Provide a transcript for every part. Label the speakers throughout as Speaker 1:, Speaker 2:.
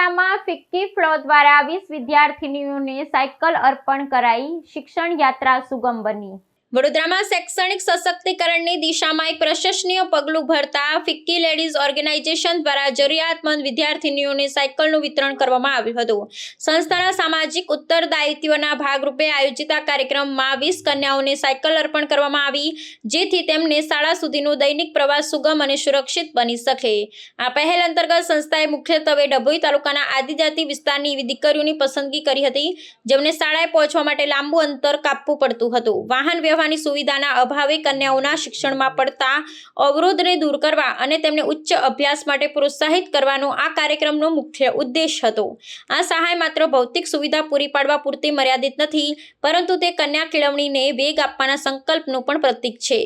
Speaker 1: વડોદરામાં FICCI flow દ્વારા 20 વિદ્યાર્થીનીઓને cycle અર્પણ કરાઈ, શિક્ષણ યાત્રા સુગમ બની। વડોદરામાં શૈક્ષણિક સશક્તિકરણની દિશામાં એક પ્રશંસનીય પગલું ભરતા ફિક્કી લેડીઝ ઓર્ગેનાઇઝેશન દ્વારા જરૂરિયાતમંદ વિદ્યાર્થીનીઓને સાયકલનું વિતરણ કરવામાં આવ્યું હતું। સંસ્થાના સામાજિક ઉત્તરદાયિત્વના ભાગરૂપે આયોજિત આ કાર્યક્રમમાં 20 કન્યાઓને સાયકલ અર્પણ કરવામાં આવી, જેથી તેમને શાળા સુધીનો દૈનિક પ્રવાસ સુગમ અને સુરક્ષિત બની શકે। આ પહેલ અંતર્ગત સંસ્થાએ મુખ્યત્વે ડભોઈ તાલુકાના આદિજાતિ વિસ્તારની એવી દીકરીઓની પસંદગી કરી હતી, જેમને શાળાએ પહોંચવા માટે લાંબુ અંતર કાપવું પડતું હતું। વાહન વ્યવહારની સુવિધાના અભાવે કન્યાઓના શિક્ષણમાં પડતા અવરોધને દૂર કરવા અને તેમને ઉચ્ચ અભ્યાસ માટે પ્રોત્સાહિત કરવાનો આ કાર્યક્રમનો મુખ્ય ઉદ્દેશ હતો। આ સહાય માત્ર ભૌતિક સુવિધા પૂરી પાડવા પૂરતી મર્યાદિત નથી, પરંતુ તે કન્યા કેળવણીને વેગ આપવાના સંકલ્પનું પણ પ્રતીક છે।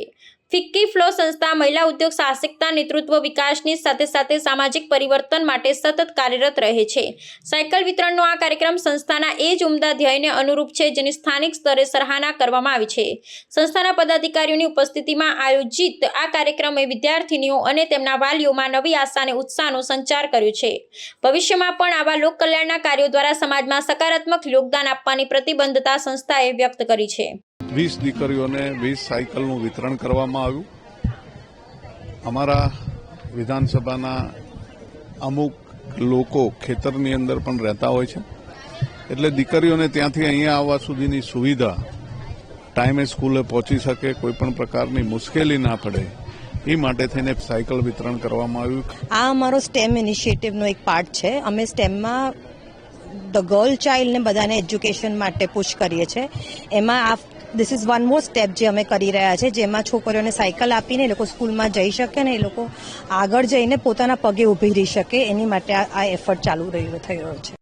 Speaker 1: ફિક્કી ફ્લો સંસ્થા મહિલા ઉદ્યોગ સાહસિકતા, નેતૃત્વ વિકાસની સાથે સાથે સામાજિક પરિવર્તન માટે સતત કાર્યરત રહે છે। સાયકલ વિતરણનો આ કાર્યક્રમ સંસ્થાના એ જ ઉમદા ધ્યેયને અનુરૂપ છે, જેની સ્થાનિક સ્તરે સરાહના કરવામાં આવી છે। સંસ્થાના પદાધિકારીઓની ઉપસ્થિતિમાં આયોજિત આ કાર્યક્રમે વિદ્યાર્થીનીઓ અને તેમના વાલીઓમાં નવી આશા અને ઉત્સાહનો સંચાર કર્યો છે। ભવિષ્યમાં પણ આવા લોક કલ્યાણના કાર્યો દ્વારા સમાજમાં સકારાત્મક યોગદાન આપવાની પ્રતિબદ્ધતા સંસ્થાએ વ્યક્ત કરી છે।
Speaker 2: 20 દીકરીઓને 20 સાયકલનું વિતરણ કરવામાં આવ્યું। અમારા વિધાનસભાના અમુક લોકો ખેતરની અંદર પણ રહેતા હોય છે, એટલે દીકરીઓને ત્યાંથી અહીંયા આવવા સુધીની સુવિધા, ટાઈમે સ્કૂલે પહોંચી શકે, કોઈ પણ પ્રકારની મુશ્કેલી ના પડે, એ માટે થઈને સાયકલ વિતરણ કરવામાં આવ્યું।
Speaker 3: આ અમારો સ્ટેમ ઇનિશિયેટિવનો એક પાર્ટ છે। અમે સ્ટેમમાં ધ ગર્લ ચાઇલ્ડને બધાને એજ્યુકેશન માટે પુશ કરીએ છીએ। એમાં this is one more step જે અમે કરી રહ્યા છે, જેમાં છોકરીઓને સાયકલ આપીને એ લોકો સ્કૂલમાં જઈ શકે ને એ લોકો આગળ જઈને પોતાના પગે ઊભી રહી શકે, એની માટે આ એફર્ટ ચાલુ થયો છે।